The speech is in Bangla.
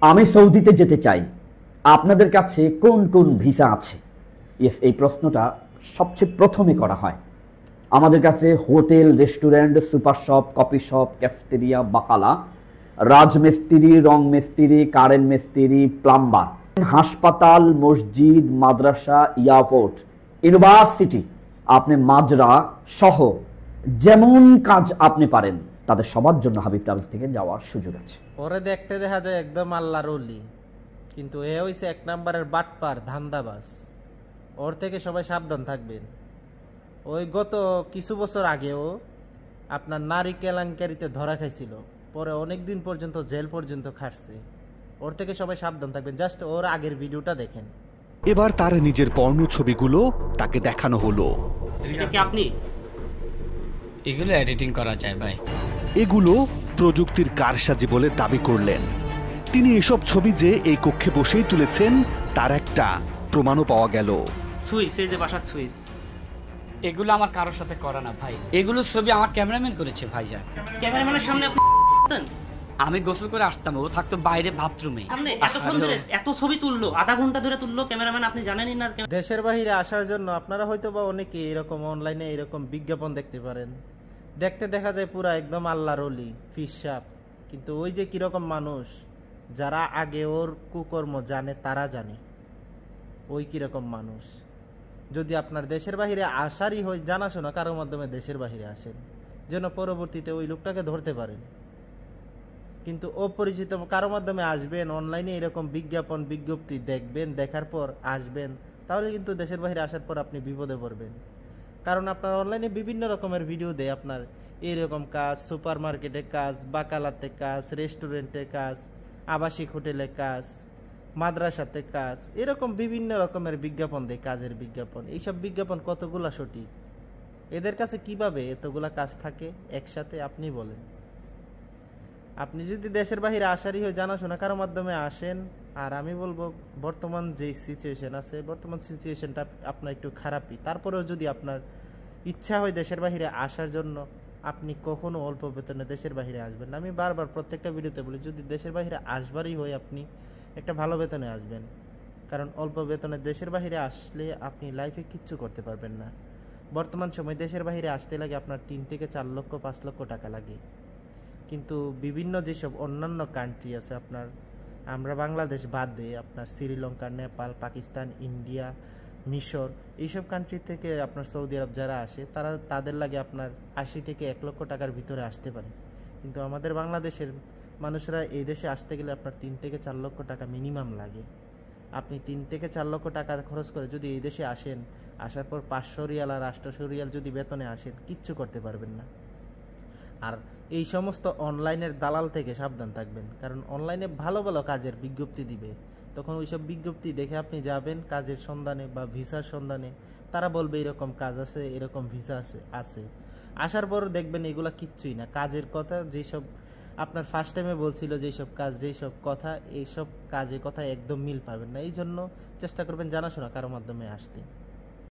আমি সৌদিতে যেতে চাই, আপনাদের কাছে কোন কোন ভিসা আছে? ইয়েস, এই প্রশ্নটা সবচেয়ে প্রথমে করা হয়। আমাদের কাছে hotel, restaurant, super shop, coffee shop, cafeteria, বাকালা, রাজমিস্ত্রি, রং মিস্ত্রি, কারেন্ট মিস্ত্রি, প্লাম্বার, হাসপাতাল, মসজিদ, মাদ্রাসা, এয়ারপোর্ট, ইউনিভার্সিটি, আপনি মাজরা সহ যেমন কাজ আপনি পারেন তাদের সবার জন্য হাবিব ট্রাভেলস থেকে যাওয়ার সুযোগ আছে। ওরে দেখতে দেখা যায় একদম আল্লাহর ওলি, কিন্তু এ হইছে এক নম্বরের বাটপার, ধান্দাবাজ। ওর থেকে সবাই সাবধান থাকবেন। ওই গত কিছু বছর আগেও আপনার নারী কেলেঙ্কারিতে ধরা খাইছিল, পরে অনেক দিন পর্যন্ত জেল পর্যন্ত খাটছে। ওর থেকে সবাই সাবধান থাকবেন। জাস্ট ওর আগের ভিডিওটা দেখেন। এবার তার নিজের পর্ণ ছবিগুলো তাকে দেখানো হলো। এটা কি আপনি? এগুলো এডিটিং করা যায় ভাই। এগুলো প্রযুক্তির কারসাজি বলে দাবি করলেন তিনি। এসব ছবি যে এই কক্ষে বসেই তুলেছেন তার একটা প্রমাণও পাওয়া গেল। সুইস, এই যে বাসার সুইস। এগুলো আমার কারোর সাথে করা না ভাই, এগুলো ছবি আমার ক্যামেরাম্যান করেছে ভাইজান। ক্যামেরাম্যানের সামনে আপনি আমি গোসল করে আসতাম, ও থাকতো বাইরে বাথরুমে। আপনি এতক্ষণ ধরে এত ছবি তুললো, আধা ঘন্টা ধরে তুললো ক্যামেরাম্যান, আপনি জানেনই না। দেশের বাহিরে আসার জন্য আপনারা হয়তো বা অনেকে এরকম অনলাইনে এরকম বিজ্ঞাপন দেখতে পারেন। দেখতে দেখা যায় পুরা একদম আল্লাহর ওলি, ফিসাব, কিন্তু ওই যে কিরকম মানুষ, যারা আগে ওর কুকর্ম জানে তারা জানে ওই কিরকম মানুষ। যদি আপনার দেশের বাহিরে আসারই হয়, জানাশোনা কারোর মাধ্যমে দেশের বাহিরে আসেন, যেন পরবর্তীতে ওই লোকটাকে ধরতে পারেন। কিন্তু অপরিচিত কারোর মাধ্যমে আসবেন, অনলাইনে এরকম বিজ্ঞাপন বিজ্ঞপ্তি দেখবেন, দেখার পর আসবেন, তাহলে কিন্তু দেশের বাহিরে আসার পর আপনি বিপদে পড়বেন। কারণ আপনার অনলাইনে বিভিন্ন রকমের ভিডিও দেয়, আপনার এইরকম কাজ, সুপার মার্কেটে কাজ, বাকালাতে কাজ, রেস্টুরেন্টে কাজ, আবাসিক হোটেলে কাজ, মাদ্রাসাতে কাজ, এরকম বিভিন্ন রকমের বিজ্ঞাপন দেয়, কাজের বিজ্ঞাপন। এইসব বিজ্ঞাপন কতগুলা সঠিক? এদের কাছে কিভাবে এতগুলা কাজ থাকে একসাথে আপনি বলেন? আপনি যদি দেশের বাহিরে আসারই হয়ে জানাশোনা কারোর মাধ্যমে আসেন। আর আমি বলবো, বর্তমান যে সিচুয়েশন আছে, বর্তমান সিচুয়েশনটা আপনার একটু খারাপই, তারপরেও যদি আপনার ইচ্ছা হয় দেশের বাহিরে আসার জন্য, আপনি কখনো অল্প বেতনে দেশের বাহিরে আসবেন না। আমি বারবার প্রত্যেকটা ভিডিওতে বলি, যদি দেশের বাহিরে আসবারই হয় আপনি একটা ভালো বেতনে আসবেন। কারণ অল্প বেতনে দেশের বাহিরে আসলে আপনি লাইফে কিচ্ছু করতে পারবেন না। বর্তমান সময় দেশের বাহিরে আসতে লাগে আপনার 3 থেকে 4 লক্ষ 5 লক্ষ টাকা লাগে। কিন্তু বিভিন্ন যেসব অন্যান্য কান্ট্রি আছে, আপনার আমরা বাংলাদেশ বাদ দিয়ে আপনার শ্রীলঙ্কা, নেপাল, পাকিস্তান, ইন্ডিয়া, মিশর, এইসব কান্ট্রি থেকে আপনার সৌদি আরব যারা আসে, তাদের লাগে আপনার 80 থেকে 1 লক্ষ টাকার ভিতরে আসতে পারে। কিন্তু আমাদের বাংলাদেশের মানুষরা এই দেশে আসতে গেলে আপনার 3 থেকে 4 লক্ষ টাকা মিনিমাম লাগে। আপনি 3 থেকে 4 লক্ষ টাকা খরচ করে যদি এই দেশে আসেন, আসার পর 500 রিয়াল আর 800 রিয়াল যদি বেতনে আসেন, কিচ্ছু করতে পারবেন না। আর এই সমস্ত অনলাইনের দালাল থেকে সাবধান থাকবেন, কারণ অনলাইনে ভালো ভালো কাজের বিজ্ঞপ্তি দিবে। তখন ওইসব বিজ্ঞপ্তি দেখে আপনি যাবেন কাজের সন্ধানে বা ভিসার সন্ধানে। তারা বলবে এরকম কাজ আছে, এরকম ভিসা আছে। আসার পর দেখবেন এগুলা কিচ্ছুই না। কাজের কথা যেসব আপনার ফার্স্ট টাইমে বলছিল, যেসব কাজ, যেসব কথা, এইসব কাজের কথা একদম মিল পাবেন না। এই জন্য চেষ্টা করবেন জানাশোনা কারোর মাধ্যমে আসতে।